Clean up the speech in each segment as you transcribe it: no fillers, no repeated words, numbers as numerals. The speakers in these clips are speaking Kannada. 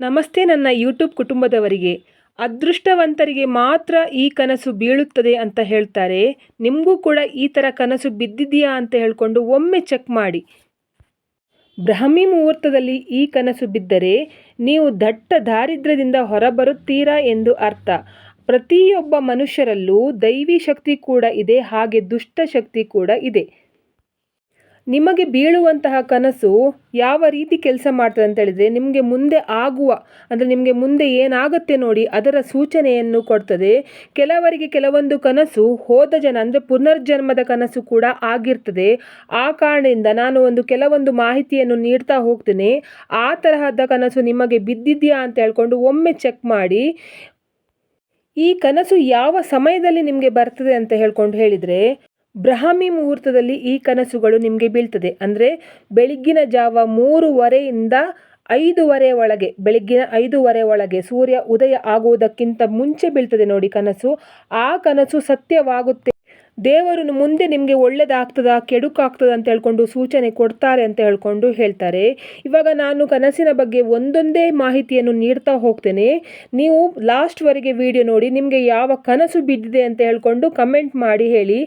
ನಮಸ್ತೆ ನನ್ನ ಯೂಟ್ಯೂಬ್ ಕುಟುಂಬದವರಿಗೆ. ಅದೃಷ್ಟವಂತರಿಗೆ ಮಾತ್ರ ಈ ಕನಸು ಬೀಳುತ್ತದೆ ಅಂತ ಹೇಳ್ತಾರೆ. ನಿಮಗೂ ಕೂಡ ಈ ಥರ ಕನಸು ಬಿದ್ದಿದೆಯಾ ಅಂತ ಹೇಳ್ಕೊಂಡು ಒಮ್ಮೆ ಚೆಕ್ ಮಾಡಿ. ಬ್ರಾಹ್ಮಿ ಮುಹೂರ್ತದಲ್ಲಿ ಈ ಕನಸು ಬಿದ್ದರೆ ನೀವು ದಟ್ಟ ದಾರಿದ್ರ್ಯದಿಂದ ಹೊರಬರುತ್ತೀರಾ ಎಂದು ಅರ್ಥ. ಪ್ರತಿಯೊಬ್ಬ ಮನುಷ್ಯರಲ್ಲೂ ದೈವಿ ಶಕ್ತಿ ಕೂಡ ಇದೆ, ಹಾಗೆ ದುಷ್ಟ ಶಕ್ತಿ ಕೂಡ ಇದೆ. ನಿಮಗೆ ಬೀಳುವಂತಹ ಕನಸು ಯಾವ ರೀತಿ ಕೆಲಸ ಮಾಡ್ತದೆ ಅಂತ ಹೇಳಿದರೆ, ನಿಮಗೆ ಮುಂದೆ ಆಗುವ ಅಂದರೆ ನಿಮಗೆ ಮುಂದೆ ಏನಾಗುತ್ತೆ ನೋಡಿ ಅದರ ಸೂಚನೆಯನ್ನು ಕೊಡ್ತದೆ. ಕೆಲವರಿಗೆ ಕೆಲವೊಂದು ಕನಸು ಹೋದ ಜನ ಅಂದರೆ ಪುನರ್ಜನ್ಮದ ಕನಸು ಕೂಡ ಆಗಿರ್ತದೆ. ಆ ಕಾರಣದಿಂದ ನಾನು ಕೆಲವೊಂದು ಮಾಹಿತಿಯನ್ನು ನೀಡ್ತಾ ಹೋಗ್ತೇನೆ. ಆ ತರಹದ ಕನಸು ನಿಮಗೆ ಬಿದ್ದಿದೆಯಾ ಅಂತ ಹೇಳ್ಕೊಂಡು ಒಮ್ಮೆ ಚೆಕ್ ಮಾಡಿ. ಈ ಕನಸು ಯಾವ ಸಮಯದಲ್ಲಿ ನಿಮಗೆ ಬರ್ತದೆ ಅಂತ ಹೇಳಿದರೆ, ಬ್ರಾಹ್ಮಿ ಮುಹೂರ್ತದಲ್ಲಿ ಈ ಕನಸುಗಳು ನಿಮಗೆ ಬೀಳ್ತದೆ. ಅಂದರೆ ಬೆಳಗ್ಗಿನ ಜಾವ 3:30ಯಿಂದ 5:30 ಒಳಗೆ, ಬೆಳಗ್ಗಿನ 5:30 ಒಳಗೆ ಸೂರ್ಯ ಉದಯ ಆಗುವುದಕ್ಕಿಂತ ಮುಂಚೆ ಬೀಳ್ತದೆ ನೋಡಿ ಕನಸು. ಆ ಕನಸು ಸತ್ಯವಾಗುತ್ತೆ. ದೇವರು ಮುಂದೆ ನಿಮಗೆ ಒಳ್ಳೆಯದಾಗ್ತದಾ ಕೆಡುಕಾಗ್ತದ ಅಂತ ಹೇಳ್ಕೊಂಡು ಸೂಚನೆ ಕೊಡ್ತಾರೆ ಅಂತ ಹೇಳ್ತಾರೆ. ಇವಾಗ ನಾನು ಕನಸಿನ ಬಗ್ಗೆ ಒಂದೊಂದೇ ಮಾಹಿತಿಯನ್ನು ನೀಡ್ತಾ ಹೋಗ್ತೇನೆ. ನೀವು ಲಾಸ್ಟ್ವರೆಗೆ ವಿಡಿಯೋ ನೋಡಿ. ನಿಮಗೆ ಯಾವ ಕನಸು ಬಿದ್ದಿದೆ ಅಂತ ಹೇಳ್ಕೊಂಡು ಕಮೆಂಟ್ ಮಾಡಿ ಹೇಳಿ.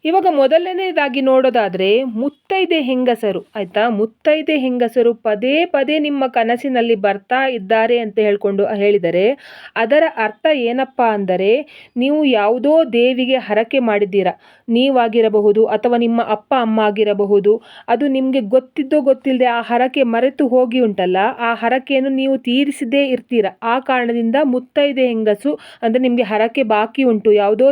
ಇವಾಗ ಮೊದಲನೇದಾಗಿ ನೋಡೋದಾದರೆ ಮುತ್ತೈದೆ ಹೆಂಗಸರು, ಆಯಿತಾ. ಮುತ್ತೈದೆ ಹೆಂಗಸರು ಪದೇ ಪದೇ ನಿಮ್ಮ ಕನಸಿನಲ್ಲಿ ಬರ್ತಾ ಇದ್ದಾರೆ ಅಂತ ಹೇಳಿದರೆ ಅದರ ಅರ್ಥ ಏನಪ್ಪ ಅಂದರೆ, ನೀವು ಯಾವುದೋ ದೇವಿಗೆ ಹರಕೆ ಮಾಡಿದ್ದೀರಾ. ನೀವಾಗಿರಬಹುದು ಅಥವಾ ನಿಮ್ಮ ಅಪ್ಪ ಅಮ್ಮ ಆಗಿರಬಹುದು. ಅದು ನಿಮಗೆ ಗೊತ್ತಿದ್ದೋ ಗೊತ್ತಿಲ್ಲದೆ ಆ ಹರಕೆ ಮರೆತು ಹೋಗಿ ಉಂಟಲ್ಲ, ಆ ಹರಕೆಯನ್ನು ನೀವು ತೀರಿಸದೇ ಇರ್ತೀರ. ಆ ಕಾರಣದಿಂದ ಮುತ್ತೈದೆ ಹೆಂಗಸು ಅಂದರೆ ನಿಮಗೆ ಹರಕೆ ಬಾಕಿ ಉಂಟು, ಯಾವುದೋ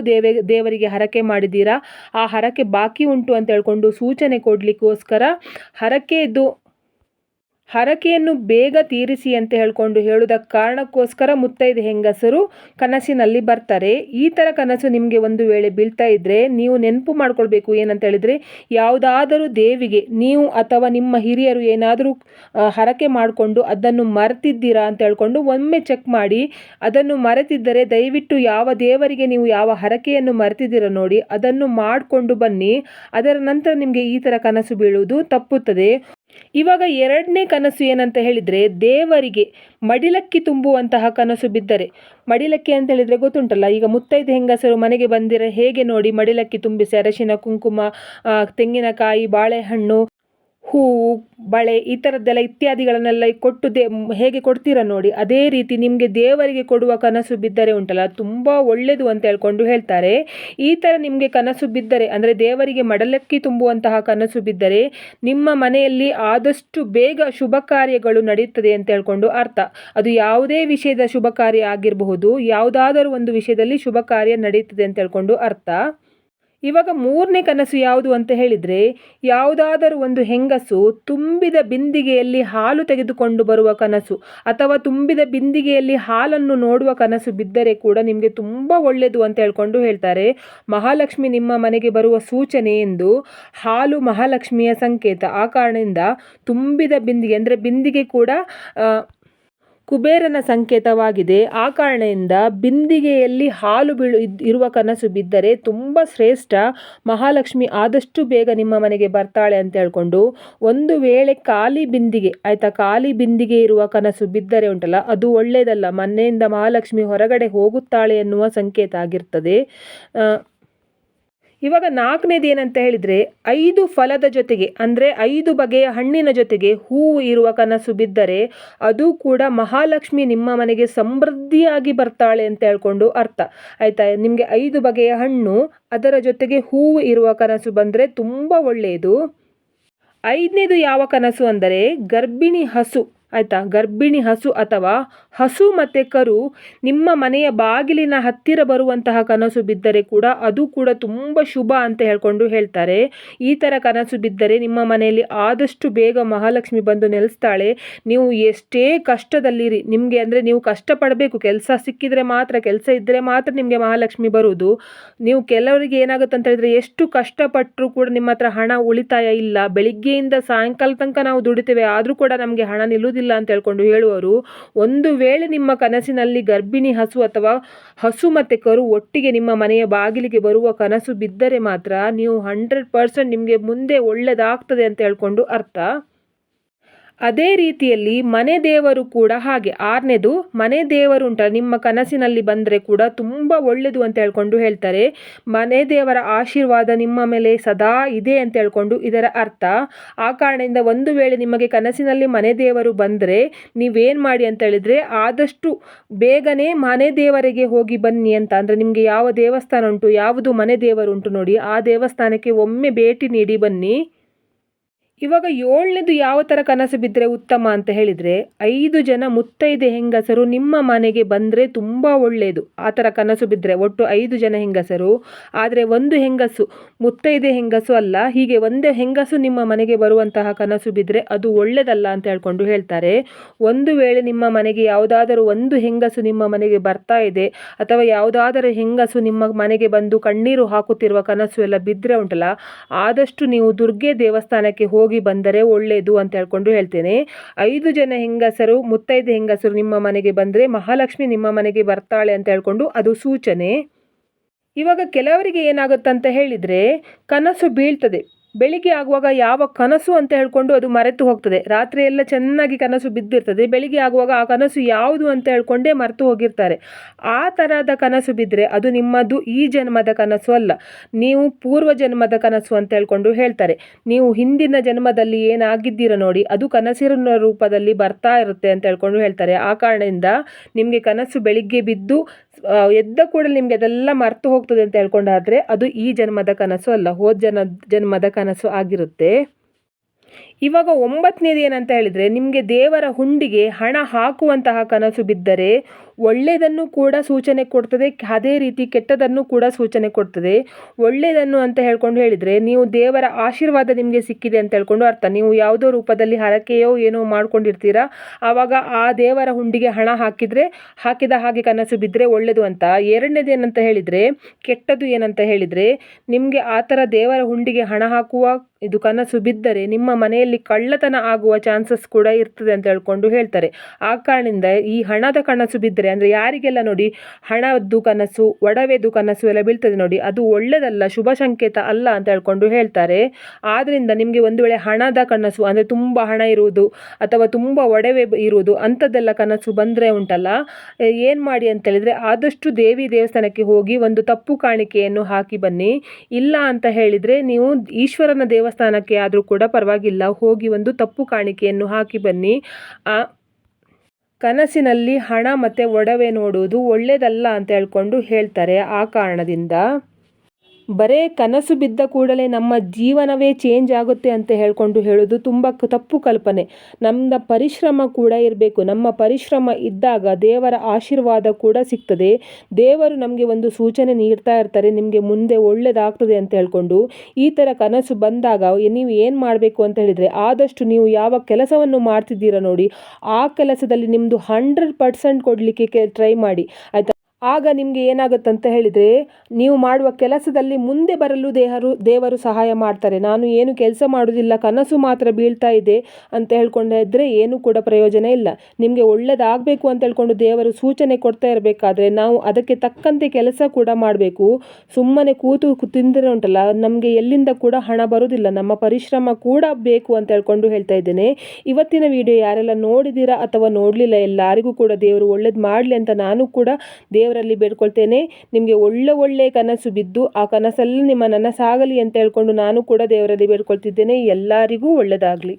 ದೇವರಿಗೆ ಹರಕೆ ಮಾಡಿದ್ದೀರಾ, ಆ ಹರಕೆ ಬಾಕಿ ಉಂಟು ಅಂತ ಹೇಳ್ಕೊಂಡು ಸೂಚನೆ ಕೊಡಲಿಕ್ಕೋಸ್ಕರ ಹರಕೆಯನ್ನು ಬೇಗ ತೀರಿಸಿ ಅಂತ ಹೇಳುವುದಕ್ಕೆ ಕಾರಣಕ್ಕೋಸ್ಕರ ಮುತ್ತೈದೆ ಹೆಂಗಸರು ಕನಸಿನಲ್ಲಿ ಬರ್ತಾರೆ. ಈ ಥರ ಕನಸು ನಿಮಗೆ ಒಂದು ವೇಳೆ ಬೀಳ್ತಾ ಇದ್ದರೆ ನೀವು ನೆನಪು ಮಾಡ್ಕೊಳ್ಬೇಕು. ಏನಂತ ಹೇಳಿದರೆ, ಯಾವುದಾದರೂ ದೇವಿಗೆ ನೀವು ಅಥವಾ ನಿಮ್ಮ ಹಿರಿಯರು ಏನಾದರೂ ಹರಕೆ ಮಾಡಿಕೊಂಡು ಅದನ್ನು ಮರೆತಿದ್ದೀರಾ ಅಂತ ಹೇಳ್ಕೊಂಡು ಒಮ್ಮೆ ಚೆಕ್ ಮಾಡಿ. ಅದನ್ನು ಮರೆತಿದ್ದರೆ ದಯವಿಟ್ಟು ಯಾವ ದೇವರಿಗೆ ನೀವು ಯಾವ ಹರಕೆಯನ್ನು ಮರೆತಿದ್ದೀರ ನೋಡಿ ಅದನ್ನು ಮಾಡಿಕೊಂಡು ಬನ್ನಿ. ಅದರ ನಂತರ ನಿಮಗೆ ಈ ಥರ ಕನಸು ಬೀಳುವುದು ತಪ್ಪುತ್ತದೆ. ಇವಾಗ ಎರಡನೇ ಕನಸು ಏನಂತ ಹೇಳಿದರೆ, ದೇವರಿಗೆ ಮಡಿಲಕ್ಕಿ ತುಂಬುವಂತಹ ಕನಸು ಬಿದ್ದರೆ. ಮಡಿಲಕ್ಕಿ ಅಂತ ಹೇಳಿದರೆ ಗೊತ್ತುಂಟಲ್ಲ, ಈಗ ಮುತ್ತೈದೆ ಹೆಂಗಸರು ಮನೆಗೆ ಬಂದಿರ ಹೇಗೆ ನೋಡಿ ಮಡಿಲಕ್ಕಿ ತುಂಬಿಸಿ ಅರಶಿನ ಕುಂಕುಮ, ತೆಂಗಿನಕಾಯಿ, ಬಾಳೆಹಣ್ಣು, ಹೂವು, ಬಳೆ ಈ ಥರದ್ದೆಲ್ಲ ಇತ್ಯಾದಿಗಳನ್ನೆಲ್ಲ ಕೊಟ್ಟು ಹೇಗೆ ಕೊಡ್ತೀರ ನೋಡಿ, ಅದೇ ರೀತಿ ನಿಮಗೆ ದೇವರಿಗೆ ಕೊಡುವ ಕನಸು ಬಿದ್ದರೆ ಉಂಟಲ್ಲ ತುಂಬ ಒಳ್ಳೆಯದು ಅಂತ ಹೇಳ್ತಾರೆ. ಈ ಥರ ನಿಮಗೆ ಕನಸು ಬಿದ್ದರೆ ಅಂದರೆ ದೇವರಿಗೆ ಮಡಲಕ್ಕಿ ತುಂಬುವಂತಹ ಕನಸು ಬಿದ್ದರೆ ನಿಮ್ಮ ಮನೆಯಲ್ಲಿ ಆದಷ್ಟು ಬೇಗ ಶುಭ ಕಾರ್ಯಗಳು ನಡೆಯುತ್ತದೆ ಅಂತ ಹೇಳ್ಕೊಂಡು ಅರ್ಥ. ಅದು ಯಾವುದೇ ವಿಷಯದ ಶುಭ ಕಾರ್ಯ ಆಗಿರಬಹುದು, ಯಾವುದಾದರೂ ಒಂದು ವಿಷಯದಲ್ಲಿ ಶುಭ ಕಾರ್ಯ ನಡೆಯುತ್ತದೆ ಅಂತ ಹೇಳ್ಕೊಂಡು ಅರ್ಥ. ಇವಾಗ ಮೂರನೇ ಕನಸು ಯಾವುದು ಅಂತ ಹೇಳಿದರೆ, ಯಾವುದಾದರೂ ಒಂದು ಹೆಂಗಸು ತುಂಬಿದ ಬಿಂದಿಗೆಯಲ್ಲಿ ಹಾಲು ತೆಗೆದುಕೊಂಡು ಬರುವ ಕನಸು ಅಥವಾ ತುಂಬಿದ ಬಿಂದಿಗೆಯಲ್ಲಿ ಹಾಲನ್ನು ನೋಡುವ ಕನಸು ಬಿದ್ದರೆ ಕೂಡ ನಿಮಗೆ ತುಂಬ ಒಳ್ಳೆಯದು ಅಂತ ಹೇಳ್ತಾರೆ. ಮಹಾಲಕ್ಷ್ಮಿ ನಿಮ್ಮ ಮನೆಗೆ ಬರುವ ಸೂಚನೆ ಎಂದು. ಹಾಲು ಮಹಾಲಕ್ಷ್ಮಿಯ ಸಂಕೇತ. ಆ ಕಾರಣದಿಂದ ತುಂಬಿದ ಬಿಂದಿಗೆ ಅಂದರೆ ಬಿಂದಿಗೆ ಕೂಡ ಕುಬೇರನ ಸಂಕೇತವಾಗಿದೆ. ಆ ಕಾರಣದಿಂದ ಬಿಂದಿಗೆಯಲ್ಲಿ ಹಾಲು ಇರುವ ಕನಸು ಬಿದ್ದರೆ ತುಂಬ ಶ್ರೇಷ್ಠ. ಮಹಾಲಕ್ಷ್ಮಿ ಆದಷ್ಟು ಬೇಗ ನಿಮ್ಮ ಮನೆಗೆ ಬರ್ತಾಳೆ ಅಂತ ಹೇಳ್ಕೊಂಡು. ಒಂದು ವೇಳೆ ಖಾಲಿ ಬಿಂದಿಗೆ, ಆಯಿತಾ, ಖಾಲಿ ಬಿಂದಿಗೆ ಇರುವ ಕನಸು ಬಿದ್ದರೆ ಉಂಟಲ್ಲ ಅದು ಒಳ್ಳೆಯದಲ್ಲ. ಮನೆಯಿಂದ ಮಹಾಲಕ್ಷ್ಮಿ ಹೊರಗಡೆ ಹೋಗುತ್ತಾಳೆ ಎನ್ನುವ ಸಂಕೇತ ಆಗಿರ್ತದೆ. ಇವಾಗ ನಾಲ್ಕನೇದು ಏನಂತ ಹೇಳಿದರೆ, 5 ಫಲದ ಜೊತೆಗೆ ಅಂದರೆ 5 ಬಗೆಯ ಹಣ್ಣಿನ ಜೊತೆಗೆ ಹೂವು ಇರುವ ಕನಸು ಬಿದ್ದರೆ ಅದು ಕೂಡ ಮಹಾಲಕ್ಷ್ಮಿ ನಿಮ್ಮ ಮನೆಗೆ ಸಮೃದ್ಧಿಯಾಗಿ ಬರ್ತಾಳೆ ಅಂತ ಹೇಳ್ಕೊಂಡು ಅರ್ಥ, ಆಯಿತಾ. ನಿಮಗೆ 5 ಬಗೆಯ ಹಣ್ಣು ಅದರ ಜೊತೆಗೆ ಹೂವು ಇರುವ ಕನಸು ಬಂದರೆ ತುಂಬ ಒಳ್ಳೆಯದು. 5ನೇದು ಯಾವ ಕನಸು ಅಂದರೆ ಗರ್ಭಿಣಿ ಹಸು, ಆಯಿತಾ. ಗರ್ಭಿಣಿ ಹಸು ಅಥವಾ ಹಸು ಮತ್ತು ಕರು ನಿಮ್ಮ ಮನೆಯ ಬಾಗಿಲಿನ ಹತ್ತಿರ ಬರುವಂತಹ ಕನಸು ಬಿದ್ದರೆ ಕೂಡ ಅದು ಕೂಡ ತುಂಬ ಶುಭ ಅಂತ ಹೇಳ್ತಾರೆ. ಈ ಥರ ಕನಸು ಬಿದ್ದರೆ ನಿಮ್ಮ ಮನೆಯಲ್ಲಿ ಆದಷ್ಟು ಬೇಗ ಮಹಾಲಕ್ಷ್ಮಿ ಬಂದು ನೆಲೆಸ್ತಾಳೆ. ನೀವು ಎಷ್ಟೇ ಕಷ್ಟದಲ್ಲಿರಿ, ನಿಮಗೆ ಅಂದರೆ ನೀವು ಕಷ್ಟಪಡಬೇಕು, ಕೆಲಸ ಸಿಕ್ಕಿದರೆ ಮಾತ್ರ, ಕೆಲಸ ಇದ್ದರೆ ಮಾತ್ರ ನಿಮಗೆ ಮಹಾಲಕ್ಷ್ಮಿ ಬರುವುದು. ನೀವು ಕೆಲವರಿಗೆ ಏನಾಗುತ್ತೆ ಅಂತ ಹೇಳಿದರೆ, ಎಷ್ಟು ಕಷ್ಟಪಟ್ಟರೂ ಕೂಡ ನಿಮ್ಮ ಹತ್ರ ಹಣ ಉಳಿತಾಯ ಇಲ್ಲ, ಬೆಳಿಗ್ಗೆಯಿಂದ ಸಾಯಂಕಾಲ ತನಕ ನಾವು ದುಡಿತೇವೆ ಆದರೂ ಕೂಡ ನಮಗೆ ಹಣ ನಿಲ್ಲುವುದಿಲ್ಲ ಅಂತ ಹೇಳುವವರು, ಒಂದು ವೇಳೆ ನಿಮ್ಮ ಕನಸಿನಲ್ಲಿ ಗರ್ಭಿಣಿ ಹಸು ಅಥವಾ ಹಸು ಮತ್ತು ಕರು ಒಟ್ಟಿಗೆ ನಿಮ್ಮ ಮನೆಯ ಬಾಗಿಲಿಗೆ ಬರುವ ಕನಸು ಬಿದ್ದರೆ ಮಾತ್ರ ನೀವು 100% ನಿಮಗೆ ಮುಂದೆ ಒಳ್ಳೆಯದಾಗ್ತದೆ ಅಂತ ಹೇಳ್ಕೊಂಡು ಅರ್ಥ. ಅದೇ ರೀತಿಯಲ್ಲಿ ಮನೆ ದೇವರು ಕೂಡ ಹಾಗೆ. 6ನೇದು ಮನೆ ದೇವರು ಉಂಟಲ್ಲ, ನಿಮ್ಮ ಕನಸಿನಲ್ಲಿ ಬಂದರೆ ಕೂಡ ತುಂಬ ಒಳ್ಳೆಯದು ಅಂತ ಹೇಳ್ಕೊಂಡು ಹೇಳ್ತಾರೆ. ಮನೆ ದೇವರ ಆಶೀರ್ವಾದ ನಿಮ್ಮ ಮೇಲೆ ಸದಾ ಇದೆ ಅಂತ ಹೇಳ್ಕೊಂಡು ಇದರ ಅರ್ಥ. ಆ ಕಾರಣದಿಂದ ಒಂದು ವೇಳೆ ನಿಮಗೆ ಕನಸಿನಲ್ಲಿ ಮನೆ ದೇವರು ಬಂದರೆ ನೀವೇನು ಮಾಡಿ ಅಂತ ಹೇಳಿದರೆ, ಆದಷ್ಟು ಬೇಗನೆ ಮನೆ ದೇವರಿಗೆ ಹೋಗಿ ಬನ್ನಿ ಅಂತ. ಅಂದರೆ ನಿಮಗೆ ಯಾವ ದೇವಸ್ಥಾನ ಉಂಟು, ಯಾವುದು ಮನೆ ದೇವರು ಉಂಟು ನೋಡಿ, ಆ ದೇವಸ್ಥಾನಕ್ಕೆ ಒಮ್ಮೆ ಭೇಟಿ ನೀಡಿ ಬನ್ನಿ. ಇವಾಗ 7ನೇದು ಯಾವ ಥರ ಕನಸು ಬಿದ್ದರೆ ಉತ್ತಮ ಅಂತ ಹೇಳಿದರೆ, 5 ಜನ ಮುತ್ತೈದೆ ಹೆಂಗಸರು ನಿಮ್ಮ ಮನೆಗೆ ಬಂದರೆ ತುಂಬ ಒಳ್ಳೆಯದು. ಆ ಥರ ಕನಸು ಬಿದ್ದರೆ ಒಟ್ಟು 5 ಜನ ಹೆಂಗಸರು, ಆದರೆ ಒಂದು ಹೆಂಗಸು ಮುತ್ತೈದೆ ಹೆಂಗಸು ಅಲ್ಲ, ಹೀಗೆ ಒಂದೇ ಹೆಂಗಸು ನಿಮ್ಮ ಮನೆಗೆ ಬರುವಂತಹ ಕನಸು ಬಿದ್ದರೆ ಅದು ಒಳ್ಳೆಯದಲ್ಲ ಅಂತ ಹೇಳ್ಕೊಂಡು ಹೇಳ್ತಾರೆ. ಒಂದು ವೇಳೆ ನಿಮ್ಮ ಮನೆಗೆ ಯಾವುದಾದರೂ ಒಂದು ಹೆಂಗಸು ನಿಮ್ಮ ಮನೆಗೆ ಬರ್ತಾ ಇದೆ, ಅಥವಾ ಯಾವುದಾದರೂ ಹೆಂಗಸು ನಿಮ್ಮ ಮನೆಗೆ ಬಂದು ಕಣ್ಣೀರು ಹಾಕುತ್ತಿರುವ ಕನಸು ಎಲ್ಲ ಬಿದ್ದರೆ ಉಂಟಲ್ಲ, ಆದಷ್ಟು ನೀವು ದುರ್ಗೆ ದೇವಸ್ಥಾನಕ್ಕೆ ಹೋಗಿ ಬಂದರೆ ಒಳ್ಳೆಯದು ಅಂತ ಹೇಳ್ಕೊಂಡು ಹೇಳ್ತೇನೆ. 5 ಜನ ಹೆಂಗಸರು ಮುತ್ತೈದೆ ಹೆಂಗಸರು ನಿಮ್ಮ ಮನೆಗೆ ಬಂದರೆ ಮಹಾಲಕ್ಷ್ಮಿ ನಿಮ್ಮ ಮನೆಗೆ ಬರ್ತಾಳೆ ಅಂತ ಹೇಳ್ಕೊಂಡು ಅದು ಸೂಚನೆ. ಇವಾಗ ಕೆಲವರಿಗೆ ಏನಾಗುತ್ತಂತ ಹೇಳಿದರೆ, ಕನಸು ಬೀಳ್ತದೆ, ಬೆಳಿಗ್ಗೆ ಆಗುವಾಗ ಯಾವ ಕನಸು ಅಂತ ಹೇಳ್ಕೊಂಡು ಅದು ಮರೆತು ಹೋಗ್ತದೆ. ರಾತ್ರಿ ಎಲ್ಲ ಚೆನ್ನಾಗಿ ಕನಸು ಬಿದ್ದಿರ್ತದೆ, ಬೆಳಿಗ್ಗೆ ಆಗುವಾಗ ಆ ಕನಸು ಯಾವುದು ಅಂತ ಹೇಳ್ಕೊಂಡೇ ಮರೆತು ಹೋಗಿರ್ತಾರೆ. ಆ ಥರದ ಕನಸು ಬಿದ್ದರೆ ಅದು ನಿಮ್ಮದು ಈ ಜನ್ಮದ ಕನಸು ಅಲ್ಲ, ನೀವು ಪೂರ್ವ ಜನ್ಮದ ಕನಸು ಅಂತ ಹೇಳ್ಕೊಂಡು ಹೇಳ್ತಾರೆ. ನೀವು ಹಿಂದಿನ ಜನ್ಮದಲ್ಲಿ ಏನಾಗಿದ್ದೀರ ನೋಡಿ, ಅದು ಕನಸಿನ ರೂಪದಲ್ಲಿ ಬರ್ತಾ ಇರುತ್ತೆ ಅಂತ ಹೇಳ್ಕೊಂಡು ಹೇಳ್ತಾರೆ. ಆ ಕಾರಣದಿಂದ ನಿಮಗೆ ಕನಸು ಬೆಳಿಗ್ಗೆ ಬಿದ್ದು ಎದ್ದ ಕೂಡಲೇ ನಿಮಗೆ ಅದೆಲ್ಲ ಮರೆತು ಹೋಗ್ತದೆ ಅಂತ ಹೇಳ್ಕೊಂಡಾದರೆ ಅದು ಈ ಜನ್ಮದ ಕನಸು ಅಲ್ಲ, ಹೋದ ಜನ್ಮದ ಕನಸು ಆಗಿರುತ್ತೆ. ಇವಾಗ 9ನೇದು ಏನಂತ ಹೇಳಿದರೆ, ನಿಮಗೆ ದೇವರ ಹುಂಡಿಗೆ ಹಣ ಹಾಕುವಂತಹ ಕನಸು ಬಿದ್ದರೆ ಒಳ್ಳೆಯದನ್ನು ಕೂಡ ಸೂಚನೆ ಕೊಡ್ತದೆ, ಅದೇ ರೀತಿ ಕೆಟ್ಟದನ್ನು ಕೂಡ ಸೂಚನೆ ಕೊಡ್ತದೆ. ಒಳ್ಳೆಯದನ್ನು ಅಂತ ಹೇಳ್ಕೊಂಡು ಹೇಳಿದರೆ, ನೀವು ದೇವರ ಆಶೀರ್ವಾದ ನಿಮಗೆ ಸಿಕ್ಕಿದೆ ಅಂತ ಹೇಳ್ಕೊಂಡು ಅರ್ಥ. ನೀವು ಯಾವುದೋ ರೂಪದಲ್ಲಿ ಹರಕೆಯೋ ಏನೋ ಮಾಡ್ಕೊಂಡಿರ್ತೀರಾ, ಆವಾಗ ಆ ದೇವರ ಹುಂಡಿಗೆ ಹಣ ಹಾಕಿದ ಹಾಗೆ ಕನಸು ಬಿದ್ದರೆ ಒಳ್ಳೆಯದು ಅಂತ. 2ನೇದು ಏನಂತ ಹೇಳಿದರೆ, ಕೆಟ್ಟದ್ದು ಏನಂತ ಹೇಳಿದರೆ, ನಿಮಗೆ ಆ ಥರ ದೇವರ ಹುಂಡಿಗೆ ಹಣ ಹಾಕುವ ಇದು ಕನಸು ಬಿದ್ದರೆ ನಿಮ್ಮ ಮನೆಯಲ್ಲಿ ಕಳ್ಳತನ ಆಗುವ ಚಾನ್ಸಸ್ ಕೂಡ ಇರ್ತದೆ ಅಂತ ಹೇಳ್ಕೊಂಡು ಹೇಳ್ತಾರೆ. ಆ ಕಾರಣದಿಂದ ಈ ಹಣದ ಕನಸು ಬಿದ್ದರೆ, ಅಂದರೆ ಯಾರಿಗೆಲ್ಲ ನೋಡಿ ಹಣದ್ದು ಕನಸು, ಒಡವೆದು ಕನಸು ಎಲ್ಲ ಬೀಳ್ತದೆ ನೋಡಿ, ಅದು ಒಳ್ಳೆಯದಲ್ಲ, ಶುಭ ಸಂಕೇತ ಅಲ್ಲ ಅಂತ ಹೇಳ್ಕೊಂಡು ಹೇಳ್ತಾರೆ. ಆದ್ದರಿಂದ ನಿಮಗೆ ಒಂದು ವೇಳೆ ಹಣದ ಕನಸು, ಅಂದರೆ ತುಂಬ ಹಣ ಇರುವುದು ಅಥವಾ ತುಂಬ ಒಡವೆ ಇರುವುದು ಅಂಥದ್ದೆಲ್ಲ ಕನಸು ಬಂದರೆ ಉಂಟಲ್ಲ, ಏನು ಮಾಡಿ ಅಂತ ಹೇಳಿದರೆ, ಆದಷ್ಟು ದೇವಿ ದೇವಸ್ಥಾನಕ್ಕೆ ಹೋಗಿ ಒಂದು ತಪ್ಪು ಕಾಣಿಕೆಯನ್ನು ಹಾಕಿ ಬನ್ನಿ. ಇಲ್ಲ ಅಂತ ಹೇಳಿದರೆ ನೀವು ಈಶ್ವರನ ದೇವಸ್ಥಾನಕ್ಕೆ ಆದರೂ ಕೂಡ ಪರವಾಗಿಲ್ಲ, ಹೋಗಿ ಒಂದು ತಪ್ಪು ಕಾಣಿಕೆಯನ್ನು ಹಾಕಿ ಬನ್ನಿ. ಕನಸಿನಲ್ಲಿ ಹಣ ಮತ್ತು ಒಡವೆ ನೋಡುವುದು ಒಳ್ಳೆಯದಲ್ಲ ಅಂತ ಹೇಳ್ಕೊಂಡು ಹೇಳ್ತಾರೆ. ಆ ಕಾರಣದಿಂದ ಬರೇ ಕನಸು ಬಿದ್ದ ಕೂಡಲೇ ನಮ್ಮ ಜೀವನವೇ ಚೇಂಜ್ ಆಗುತ್ತೆ ಅಂತ ಹೇಳ್ಕೊಂಡು ಹೇಳೋದು ತುಂಬ ತಪ್ಪು ಕಲ್ಪನೆ. ನಮ್ಮ ಪರಿಶ್ರಮ ಕೂಡ ಇರಬೇಕು. ನಮ್ಮ ಪರಿಶ್ರಮ ಇದ್ದಾಗ ದೇವರ ಆಶೀರ್ವಾದ ಕೂಡ ಸಿಗ್ತದೆ. ದೇವರು ನಮಗೆ ಒಂದು ಸೂಚನೆ ನೀಡ್ತಾ ಇರ್ತಾರೆ, ನಿಮಗೆ ಮುಂದೆ ಒಳ್ಳೆಯದಾಗ್ತದೆ ಅಂತ ಹೇಳ್ಕೊಂಡು. ಈ ಥರ ಕನಸು ಬಂದಾಗ ನೀವು ಏನು ಮಾಡಬೇಕು ಅಂತ ಹೇಳಿದರೆ, ಆದಷ್ಟು ನೀವು ಯಾವ ಕೆಲಸವನ್ನು ಮಾಡ್ತಿದ್ದೀರಾ ನೋಡಿ, ಆ ಕೆಲಸದಲ್ಲಿ ನಿಮ್ಮದು 100% ಕೊಡಲಿಕ್ಕೆ ಟ್ರೈ ಮಾಡಿ, ಆಯಿತಾ. ಆಗ ನಿಮಗೆ ಏನಾಗುತ್ತಂತ ಹೇಳಿದರೆ, ನೀವು ಮಾಡುವ ಕೆಲಸದಲ್ಲಿ ಮುಂದೆ ಬರಲು ದೇವರು ಸಹಾಯ ಮಾಡ್ತಾರೆ. ನಾನು ಏನು ಕೆಲಸ ಮಾಡೋದಿಲ್ಲ, ಕನಸು ಮಾತ್ರ ಬೀಳ್ತಾ ಇದೆ ಅಂತ ಹೇಳ್ಕೊಂಡಿದ್ರೆ ಏನೂ ಕೂಡ ಪ್ರಯೋಜನ ಇಲ್ಲ. ನಿಮಗೆ ಒಳ್ಳೆಯದಾಗಬೇಕು ಅಂತ ಹೇಳ್ಕೊಂಡು ದೇವರು ಸೂಚನೆ ಕೊಡ್ತಾ ಇರಬೇಕಾದ್ರೆ ನಾವು ಅದಕ್ಕೆ ತಕ್ಕಂತೆ ಕೆಲಸ ಕೂಡ ಮಾಡಬೇಕು. ಸುಮ್ಮನೆ ಕೂತು ತಿಂದರೆ ಉಂಟಲ್ಲ, ನಮಗೆ ಎಲ್ಲಿಂದ ಕೂಡ ಹಣ ಬರೋದಿಲ್ಲ. ನಮ್ಮ ಪರಿಶ್ರಮ ಕೂಡ ಬೇಕು ಅಂತ ಹೇಳ್ಕೊಂಡು ಹೇಳ್ತಾ ಇದ್ದೇನೆ. ಇವತ್ತಿನ ವಿಡಿಯೋ ಯಾರೆಲ್ಲ ನೋಡಿದ್ದೀರಾ ಅಥವಾ ನೋಡಲಿಲ್ಲ, ಎಲ್ಲರಿಗೂ ಕೂಡ ದೇವರು ಒಳ್ಳೇದು ಮಾಡಲಿ ಅಂತ ನಾನು ಕೂಡ ದೇವರಲ್ಲಿ ಬೇಡ್ಕೊಳ್ತೇನೆ. ನಿಮಗೆ ಒಳ್ಳೆ ಕನಸು ಬಿದ್ದು ಆ ಕನಸಲ್ಲಿ ನಿಮ್ಮ ನನಸಾಗಲಿ ಅಂತ ಹೇಳ್ಕೊಂಡು ನಾನು ಕೂಡ ದೇವರಲ್ಲಿ ಬೇಡ್ಕೊಳ್ತಿದ್ದೇನೆ. ಎಲ್ಲರಿಗೂ ಒಳ್ಳೆಯದಾಗಲಿ.